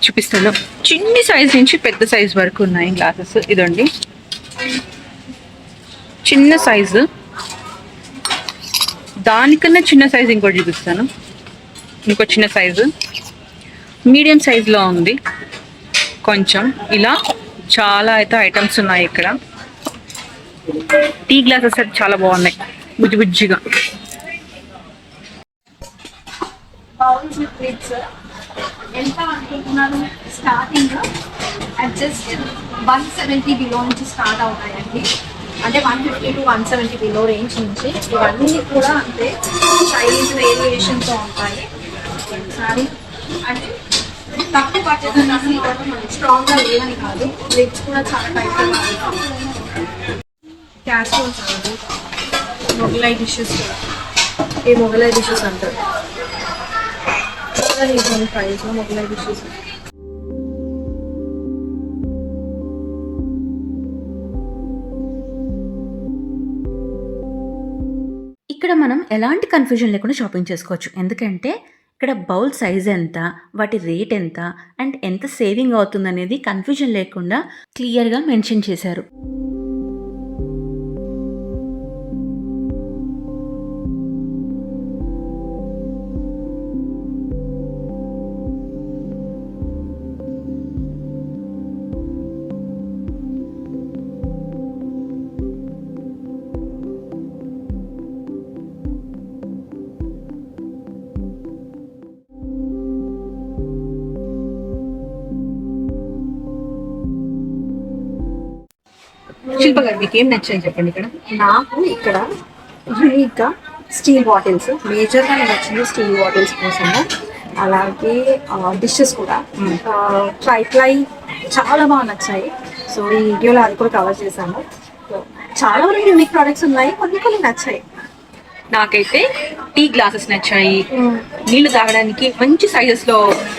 చూపిస్తాను. చిన్ని సైజ్ నుంచి పెద్ద సైజ్ వరకు ఉన్నాయి గ్లాసెస్. ఇదండి చిన్న సైజు, దానికన్నా చిన్న సైజు ఇంకోటి చూపిస్తాను. ఇంకో చిన్న సైజు, మీడియం సైజులో ఉంది కొంచెం. ఇలా చాలా అయితే ఐటమ్స్ ఉన్నాయి ఇక్కడ. టీ గ్లాసెస్ అయితే చాలా బాగున్నాయి, బుజ్జి బుజ్జిగా. బౌల్స్ విత్ లిడ్స్ ఎంత అనుకుంటున్నాను? స్టార్టింగ్ జస్ట్ 170 బిలో నుంచి స్టార్ట్ అవుతాయండి. అంటే 150 to 170 బిలో రేంజ్ నుంచి. ఇవన్నీ కూడా అంటే సైజ్ వేరియేషన్తో ఉంటాయి. సారీ అంటే తక్కువ బడ్జెట్ స్ట్రాంగ్గా లేవని కాదు, లిడ్స్ కూడా చాలా టైట్గా కాదు. క్యాస్ట్రోల్స్ అనేది మొగలై డిషెస్, ఈ మొగలై డిషెస్ అంటారు. Price Mughlai dishes. ఇక్కడ మనం ఎలాంటి కన్ఫ్యూజన్ లేకుండా షాపింగ్ చేసుకోవచ్చు. ఎందుకంటే ఇక్కడ బౌల్ సైజ్ ఎంత, వాటి రేట్ ఎంత, అండ్ ఎంత సేవింగ్ అవుతుంది అనేది కన్ఫ్యూజన్ లేకుండా క్లియర్గా మెన్షన్ చేశారు. శిల్ప గారు మీకు ఏం నచ్చాయి చెప్పండి ఇక్కడ. నాకు ఇక్కడ యూనిక్గా స్టీల్ బాటిల్స్ మేజర్గా నేను వచ్చింది స్టీల్ బాటిల్స్ కోసము. అలాగే డిషెస్ కూడా ట్రైప్లై చాలా బాగా నచ్చాయి. సో ఈ వీడియోలో అది కూడా కవర్ చేశాను. సో చాలా వరకు యూనిక్ ప్రోడక్ట్స్ ఉన్నాయి, కొన్ని కొన్ని నచ్చాయి. నాకైతే టీ గ్లాసెస్ నచ్చాయి, నీళ్లు తాగడానికి మంచి సైజెస్ లో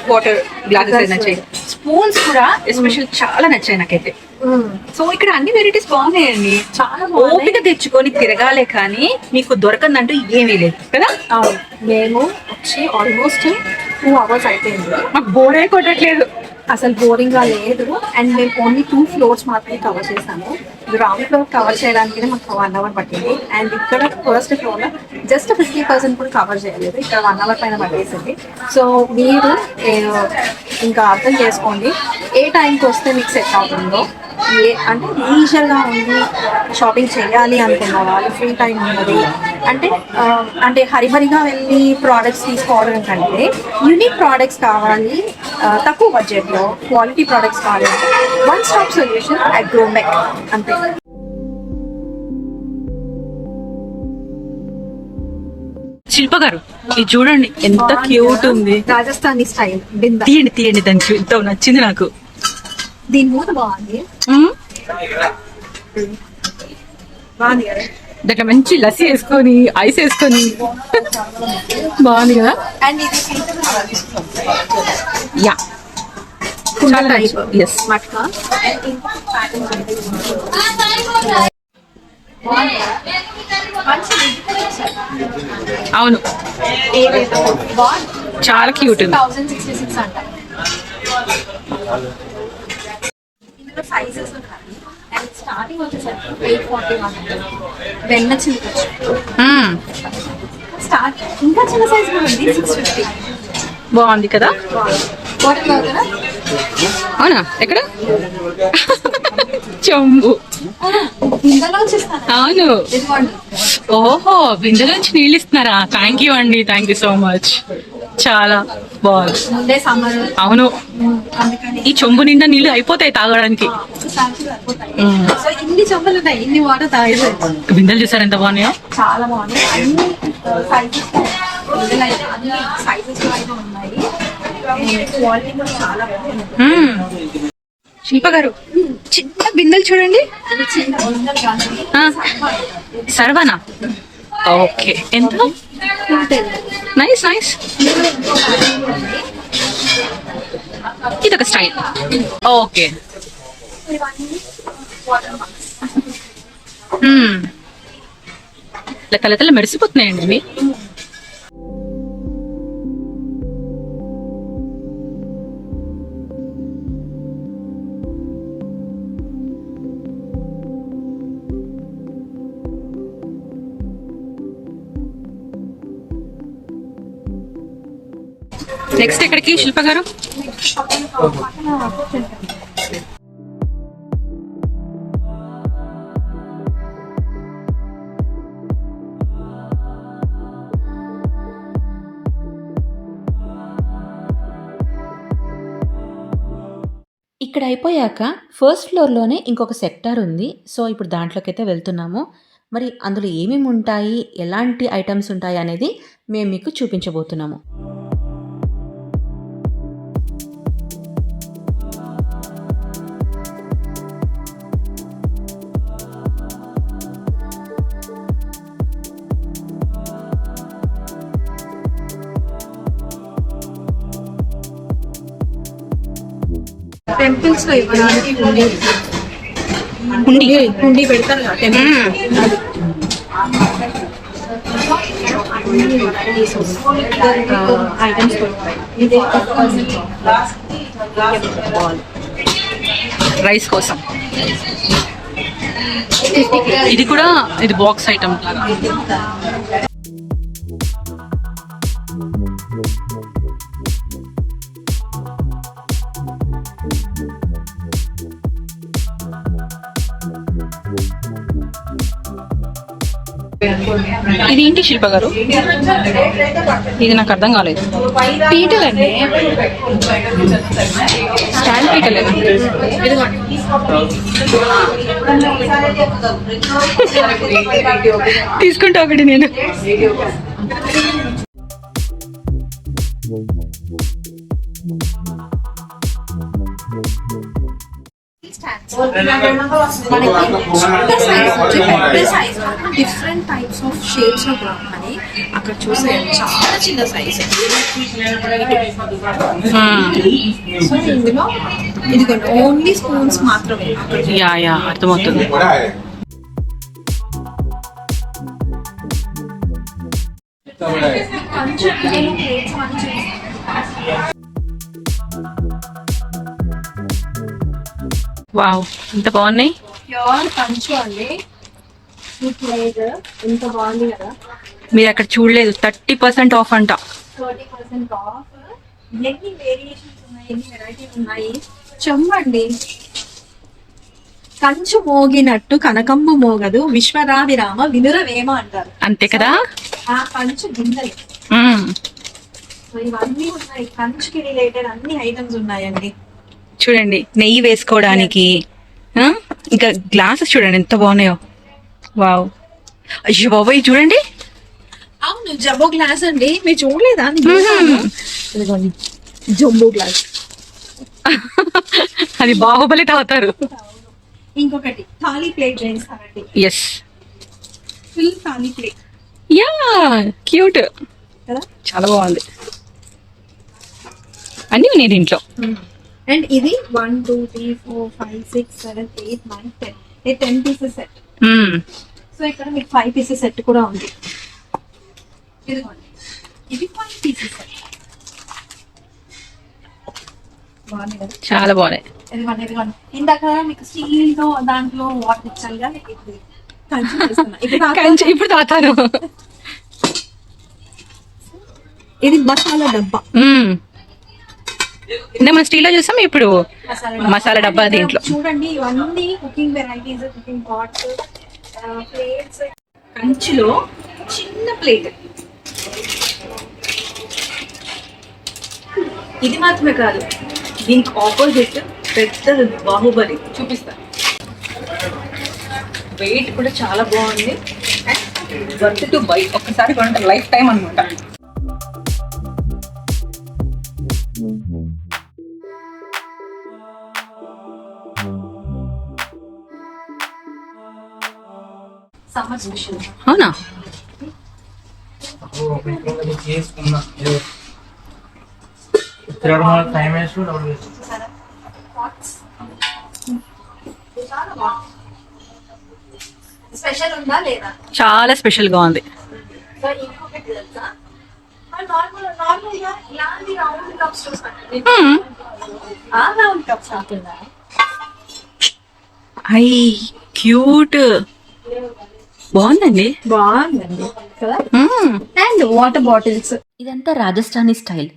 వాటర్ గ్లాసెస్ నచ్చాయి, స్పూన్స్ కూడా ఎస్పెషల్ చాలా నచ్చాయి నాకైతే. సో ఇక్కడ అన్ని వెరైటీస్ బాగున్నాయండి. చాలా ఓపిక తెచ్చుకొని తిరగాలే కానీ మీకు దొరకందంటూ ఏమీ లేదు కదా. అవును, మేము వచ్చి ఆల్మోస్ట్ 2 hours అయిపోయింది. మాకు బోరే కొట్టట్లేదు. అసలు బోరింగ్ గా లేదు. అండ్ మేము ఓన్లీ 2 floors మాత్రమే కవర్ చేసాము. గ్రౌండ్ ఫ్లోర్ కవర్ చేయడానికి మాకు 1 hour పట్టింది. అండ్ ఇక్కడ ఫస్ట్ ఫ్లోర్ లో జస్ట్ 50% కూడా కవర్ చేయలేదు. ఇక్కడ 1 hour పైన పట్టేసింది. సో మీరు ఇంకా అర్థం చేసుకోండి ఏ టైంకి వస్తే మీకు సెట్ అవుతుందో. అంటే లీజర్గా ఉండి షాపింగ్ చేయాలి అనుకున్న వాళ్ళు, ఫ్రీ టైం ఉన్నది అంటే హరిబరిగా వెళ్ళి ప్రోడక్ట్స్ తీసుకోవడం కంటే యూనిక్ ప్రోడక్ట్స్ కావాలి, తక్కువ బడ్జెట్లో క్వాలిటీ ప్రోడక్ట్స్ కావాలి, వన్ స్టాప్ సొల్యూషన్ అగ్రోమెక్ అంతే. శిల్ప గారు ఇది చూడండి ఎంత క్యూట్ ఉంది. రాజస్థానీ స్టైల్ బిందా. తీయండి తీయండి, దానికి ఎంతో నచ్చింది నాకు. దీని మూత బాగుంది. బాగుంది కదా. దాంట్లో మంచి లస్సీ వేసుకొని ఐస్ వేసుకొని బాగుంది కదా. అండ్ ఇది యా కుండ టైప్. ఎస్ మట్కా. అవును చాలా క్యూట్ ఉంది. 1066 అంట. ఇందులో సైజెస్ ఉన్నాయి. అండ్ స్టార్టింగ్ వచ్చేసరికి 841 వెన్న చిన్న స్టార్ట్. ఇంకా చిన్న సైజ్ కూడా ఉంది 650. బాగుంది కదా. బాటిల్ కదా. అవునా ఎక్కడ చెంబు. ఇందులో వచ్చేస్తాను. అవును. ఇదిగోండి. ఓహో బిందెలోంచి నీళ్ళు ఇస్తున్నారా. థ్యాంక్ యూ అండి, థ్యాంక్ యూ సో మచ్. చాలా బాగుంది. ముందే సమ్మర్. అవును, అందుకని ఈ చెంబు నిండా నీళ్ళు అయిపోతాయి తాగడానికి. సో ఇన్ని చెంబులు ఉన్నాయి, ఇన్ని వాటర్ తాగేది. బిందెలు చూసారు ఎంత బాగున్నాయో. చాలా బాగున్నాయి. అన్ని సైజెస్ అన్ని సైజెస్ అయితే ఉన్నాయి. క్వాలిటీ కూడా చాలా బాగుంది. శిల్ప గారు చిన్న బిందెలు చూడండి. ఇది చిన్న ఒరిజినల్ గాంధీ. సర్వనా. ఓకే ఎంత నైస్ నైస్. ఇదొక స్టైల్. ఓకే లెక్కలు మెరిసిపోతున్నాయండి ఇవి. నెక్స్ట్ ఎక్కడికి శిల్ప గారు? ఇక్కడ అయిపోయాక ఫస్ట్ ఫ్లోర్లోనే ఇంకొక సెక్టార్ ఉంది. సో ఇప్పుడు దాంట్లోకైతే వెళ్తున్నాము. మరి అందులో ఏమేమి ఉంటాయి, ఎలాంటి ఐటమ్స్ ఉంటాయి అనేది మేము మీకు చూపించబోతున్నాము. టెంపుల్స్ లో ఇవ్వడానికి హుండీ పెడతారు కదా టెంపుల్స్. ఐటమ్స్ రైస్ కోసం. ఇది కూడా ఇది బాక్స్ ఐటమ్ లాగా. ఇది ఏంటి శిల్ప గారు? ఇది నాకు అర్థం కాలేదు. పీటలు అండి, స్టాండ్ పీటలేనా? తీసుకుంటా ఒకటి నేను. డిఫరెంట్ టైప్స్ ఆఫ్ షేప్స్ లో అని అక్కడ చూసే చాలా చిన్న సైజ్. సో ఇందులో ఇదిగోండి ఓన్లీ స్పూన్స్ మాత్రమే. యా యా అర్థమవుతుంది. వావ్, ఇంత బాగున్నాయి. ప్యూర్ కంచు అండి. ఈ ప్లేట్ ఎంత బాగుంది కదా. మీరు అక్కడ చూడలేదు, 30% ఆఫ్ అంట. 30% ఆఫ్. ఎన్ని వేరియేషన్స్ ఉన్నాయి, ఎన్ని వెరైటీస్ ఉన్నాయి. చెమ్మండి. కంచు మోగినట్టు కనకంబు మోగదు, విశ్వరావిరామ వినురవేమ అంటారు. అంతే కదా. ఆ కంచు గింజలు. సో ఇవన్నీ ఉన్నాయి, కంచుకి రిలేటెడ్ అన్ని ఐటమ్స్ ఉన్నాయండి. చూడండి, నెయ్యి వేసుకోవడానికి. ఇంకా గ్లాసెస్ చూడండి ఎంత బాగున్నాయో. వావ్, అయ్యో బాబోయ్ చూడండి. అవును, జంబో గ్లాస్ అండి. మీరు చూడలేదా? ఇదిగోండి జంబో గ్లాస్. అది బాహుబలి తాగుతారు. ఇంకొకటి థాలీ ప్లేట్ వేస్తారండి. Yes, full thali plate. Yeah cute కదా, చాలా బాగుంది. అన్ని ఉన్నాయి దీంట్లో. అండ్ ఇది 1 2 3 4 5 6 7 8 9 10. ఇది 10 పీసెస్ సెట్. సో ఇక్కడ మీకు 5 పీసెస్ సెట్ కూడా ఉంది. ఇదిగోండి, ఇది 5 పీసెస్ సెట్. బాగుంది కదా, చాలా బాగున్నాయి. ఇదిగోండి ఇదిగోండి. ఇందాక మీకు స్టీల్ తో దాంట్లో వాటర్ ఇచ్చాను కానీ ఇది కంచు చేస్తున్నా. ఇప్పుడు తాగుతారు. ఇది మసాలా డబ్బా. మనం స్టీల్ లో చూసాం, ఇప్పుడు మసాలా డబ్బా దీంట్లో. చూడండి, ఇవన్నీ cooking varieties, cooking pots, plates. కంచులో చిన్న ప్లేట్. ఇది మాత్రమే కాదు, దీనికి ఆపోజిట్ పెద్ద బాహుబలి చూపిస్తా. వెయిట్ కూడా చాలా బాగుంది. Worth to buy. ఒక్కసారి కొంటే లైఫ్ టైం అనమాట. Summer special. అవునా? స్పెషల్ ఉందా లేదా? చాలా స్పెషల్ గా ఉంది. సో ఇంకొకటి తెలుసా, నార్మల్ గా ఇలాంటి రౌండ్ కప్స్ చూస్తాను. ఆ రౌండ్ కప్స్ కాకుండా ఐ క్యూట్, బాగుందండి. బాగుందండి కదా. And water bottles. ఇదంతా రాజస్థానీ స్టైల్.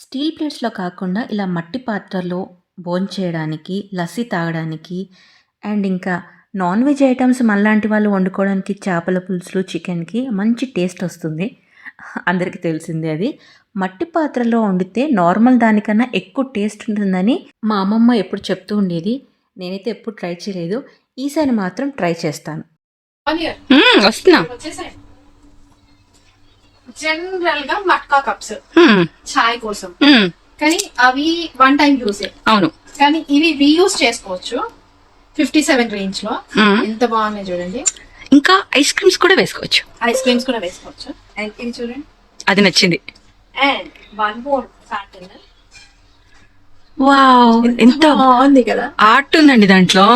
స్టీల్ ప్లేట్స్లో కాకుండా ఇలా మట్టి పాత్రలో భోంచేయడానికి, లస్సీ తాగడానికి, అండ్ ఇంకా నాన్ వెజ్ ఐటమ్స్ మనలాంటి వాళ్ళు వండుకోవడానికి చేపల పులుసులు, చికెన్కి మంచి టేస్ట్ వస్తుంది. అందరికీ తెలిసిందే అది. మట్టి పాత్రలో వండితే నార్మల్ దానికన్నా ఎక్కువ టేస్ట్ ఉంటుందని మా అమ్మమ్మ ఎప్పుడు చెప్తూ ఉండేది. నేనైతే ఎప్పుడు ట్రై చేయలేదు, ఈసారి మాత్రం ట్రై చేస్తాను. వస్తున్నా. జనరల్ గా మట్కా కప్స్ చాయ్ కోసం, కానీ అవి 1 టైం యూజ్. అవును, కానీ ఇవి రీయూజ్ చేసుకోవచ్చు. 57 రేంజ్ లో ఎంత బాగున్నాయి చూడండి. ఇంకా ఐస్ క్రీమ్స్ కూడా వేసుకోవచ్చు. ఐస్ క్రీమ్స్ కూడా వేసుకోవచ్చు. అండ్ ఇది చూడండి, అది నచ్చింది. And 1 more pattern. వావ్, ఎంత బాగుంది కదా, ఆర్ట్ ఉందండి దాంట్లో.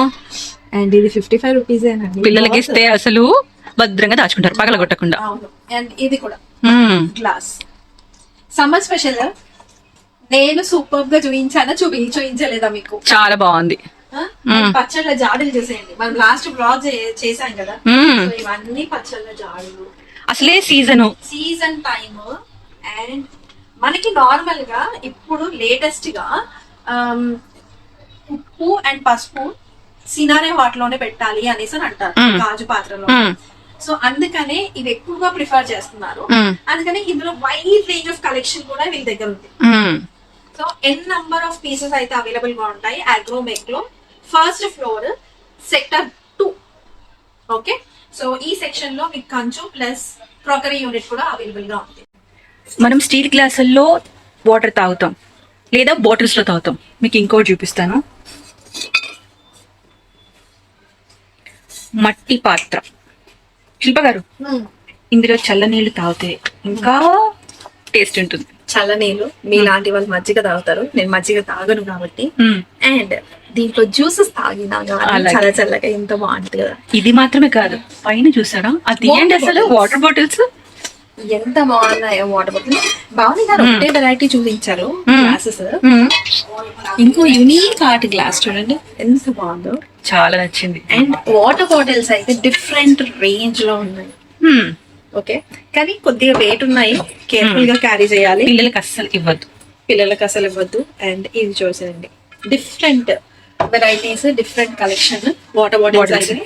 అండ్ ఇది 55 రూపీస్. పిల్లలకి ఇస్తే అసలు భద్రంగా దాచుకుంటారు, పగలగొట్టకుండా. అవును. అండ్ ఇది కూడా గ్లాస్. Summer special. నేను సూపర్ గా చూపించలేదా మీకు? చాలా బాగుంది. పచ్చళ్ళ జాడీలు చేసేయండి. మనం లాస్ట్ బ్లాగ్ చేసాం కదా, ఇవన్నీ పచ్చళ్ళ జాడీలు. అసలే సీజన్ టైమ్. అండ్ మనకి నార్మల్ గా ఇప్పుడు లేటెస్ట్ గా ఉప్పు అండ్ పసుపు సినారే వాటిలోనే పెట్టాలి అనేసి అని అంటారు, గాజు పాత్రలో. సో అందుకనే ఇది ఎక్కువగా ప్రిఫర్ చేస్తున్నారు. అందుకని ఇందులో వైడ్ రేంజ్ ఆఫ్ కలెక్షన్ కూడా వీళ్ళ దగ్గర ఉంది. So N number of pieces అయితే అవైలబుల్ గా ఉంటాయి అగ్రోమెక్ లో. First floor sector 2. Okay, so ఈ సెక్షన్ లో మీకు కంచు ప్లస్ క్రాకరీ యూనిట్ కూడా అవైలబుల్ గా ఉంది. మనం స్టీల్ గ్లాసుల్లో వాటర్ తాగుతాం లేదా బాటిల్స్ లో తాగుతాం. మీకు ఇంకోటి చూపిస్తాను. మట్టి పాత్ర. శిల్ప గారు, ఇందులో చల్ల నీళ్లు తాగితే ఇంకా టేస్ట్ ఉంటుంది. చల్ల నీళ్ళు మీలాంటి వాళ్ళు మజ్జిగ తాగుతారు, నేను మజ్జిగ తాగను కాబట్టి. అండ్ దీంట్లో జ్యూసెస్ తాగినా కానీ చల్ల చల్లగా ఎంత బాగుంటుంది కదా. ఇది మాత్రమే కాదు, పైన చూసారా అది ఏంటి అసలు వాటర్ బాటిల్స్ ఎంత బాగున్నాయో. వాటర్ బాటిల్ బాగుంది కదా, ఒకటే వెరైటీ చూపించారు గ్లాసెస్. ఇంకో యూనిక్ ఆర్ట్ గ్లాస్ చూడండి ఎంత బాగుందో, చాలా నచ్చింది. అండ్ వాటర్ బాటిల్స్ అయితే డిఫరెంట్ రేంజ్ లో ఉన్నాయి. ఓకే, కానీ కొద్దిగా వెయిట్ ఉన్నాయి, కేర్ఫుల్ గా క్యారీ చేయాలి. పిల్లలకి అస్సలు ఇవ్వద్దు. అండ్ ఇది చూసేయండి, different varieties, different collection water bottles అయితే.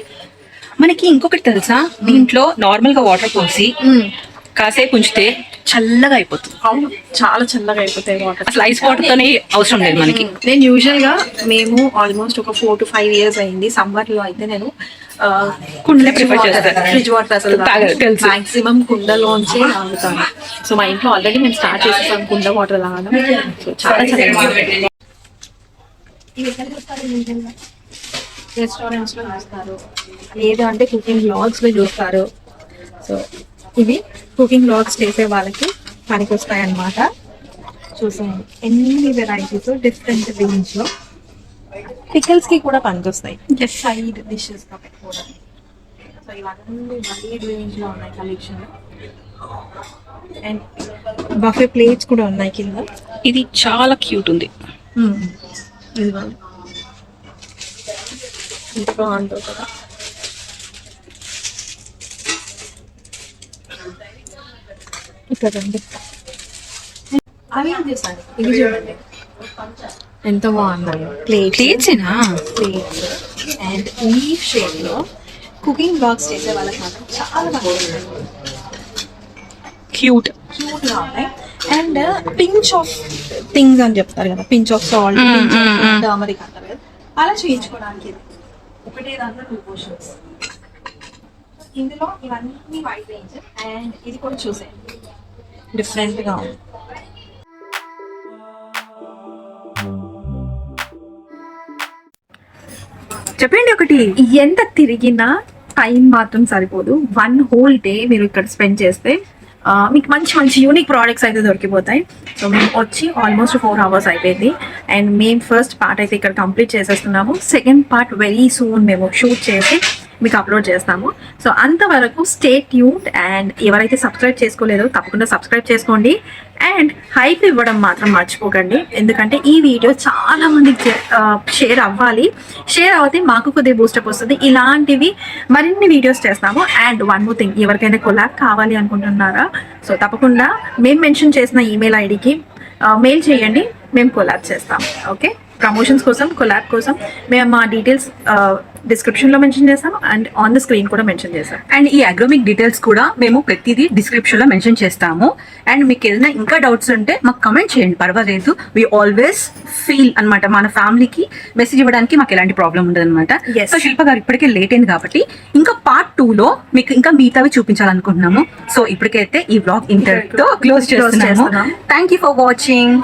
మనకి ఇంకొకటి తెలుసా, దీంట్లో నార్మల్ గా వాటర్ పోసి కాసేపు ఉంచితే చల్లగా అయిపోతుంది. అవును, చాలా చల్లగా అయిపోతాయి వాటర్. అసలు ఐస్ వాటర్ తోనే అవసరం లేదు మనకి. నేను యూజువల్ గా మేము ఆల్మోస్ట్ ఒక 4 to 5 years అయింది. సమ్మర్ లో అయితే నేను కుండలే ప్రిఫర్ చేస్తాను. ఫ్రిడ్జ్ వాటర్ అసలు తెలుసు. మాక్సిమం కుండలోంచే తాగుతాను. సో మా ఇంట్లో ఆల్రెడీ మేము స్టార్ట్ చేసేసాం కుండ వాటర్ తాగడం. సో చాలా చల్లగా. రెస్టారెంట్స్ లో చూస్తారు, లేదు అంటే కుకింగ్ బ్లాగ్స్ లో చూస్తారు. సో ఇవి కుకింగ్ బ్లాగ్స్ చేసే వాళ్ళకి పనికి వస్తాయి అన్నమాట. చూసాను ఎన్ని వెరైటీస్ డిఫరెంట్ రేంజ్ లో. పికల్స్ కి కూడా పనికొస్తాయి, సైడ్ డిషెస్ గా పెట్టుకోవడానికి. సో ఇవన్నీ వైడ్ రేంజ్ లో ఉన్నాయి కలెక్షన్. అండ్ బఫే ప్లేట్స్ కూడా ఉన్నాయి కింద. ఇది చాలా క్యూట్ ఉంది. ఇది బాగుంటుంది కదా. ఇక్కడ అవి చేశాను, ఇది చూడండి ఎంత బాగున్నాయి ప్లేట్స్. అండ్ లీఫ్ షేప్ లో కుకింగ్ బ్లాగ్స్ చేసే వాళ్ళకి మాత్రం చాలా బాగుంటుంది, క్యూట్ గా ఉన్నాయి. అండ్ పించ్ ఆఫ్ థింగ్స్ అని చెప్తారు కదా, పించ్ ఆఫ్ సాల్ట్, టర్మరిక్ అంటారు కదా, అలా చేయించుకోవడానికి ఇది ఒకటే దాంట్లో 2 పోర్షన్స్. ఇందులో ఇవన్నీ వైట్ రేంజ్. అండ్ ఇది కూడా చూసేయండి, డిఫరెంట్ గా ఉంది. చెప్పండి ఒకటి. ఎంత తిరిగినా టైం మాత్రం సరిపోదు. 1 whole డే మీరు ఇక్కడ స్పెండ్ చేస్తే మీకు మంచి మంచి యూనిక్ ప్రోడక్ట్స్ అయితే దొరికిపోతాయి. సో మేము వచ్చి ఆల్మోస్ట్ 4 hours అయిపోయింది. అండ్ మేము ఫస్ట్ పార్ట్ అయితే ఇక్కడ కంప్లీట్ చేసేస్తున్నాము. సెకండ్ పార్ట్ వెరీ సూన్ మేము షూట్ చేసి మీకు అప్లోడ్ చేస్తాము. సో అంతవరకు స్టే ట్యూన్డ్. అండ్ ఎవరైతే సబ్స్క్రైబ్ చేసుకోలేదో తప్పకుండా సబ్స్క్రైబ్ చేసుకోండి. అండ్ హైప్ ఇవ్వడం మాత్రం మర్చిపోకండి, ఎందుకంటే ఈ వీడియో చాలా మందికి షేర్ అవ్వాలి. షేర్ అవుతే మాకు కొద్దిగా బూస్టప్ వస్తుంది. ఇలాంటివి మరిన్ని వీడియోస్ చేస్తాము. అండ్ 1 more thing, ఎవరికైనా కొలాబ్ కావాలి అనుకుంటున్నారా, సో తప్పకుండా మేము మెన్షన్ చేసిన ఈమెయిల్ ఐడికి మెయిల్ చేయండి, మేము కొలాబ్ చేస్తాం. ఓకే, ప్రమోషన్స్ కోసం, కొలాబ్ కోసం మేము మా డీటెయిల్స్ డిస్క్రిప్షన్ లో మెన్షన్ చేస్తాం అండ్ ఆన్ ద స్క్రీన్ కూడా మెన్షన్ చేస్తాం. అండ్ ఈ అగ్రోమిక్ డీటెయిల్స్ కూడా మేము ప్రతిదీ డిస్క్రిప్షన్ లో మెన్షన్ చేస్తాము. అండ్ మీకు ఏదైనా ఇంకా డౌట్స్ ఉంటే మాకు కమెంట్ చేయండి, పర్వాలేదు. వి ఆల్వేస్ ఫీల్ అన్నమాట, మన ఫ్యామిలీకి మెసేజ్ ఇవ్వడానికి మాకు ఎలాంటి ప్రాబ్లం ఉండదు అనమాట. సో శిల్ప గారు ఇప్పటికే లేట్ అయింది కాబట్టి ఇంకా పార్ట్ 2 లో మీకు ఇంకా మిగతావి చూపించాలనుకుంటున్నాము. సో ఇప్పటికైతే ఈ వ్లాగ్ ఇంతటితో క్లోజ్ చేస్తున్నాము. Thank you for watching.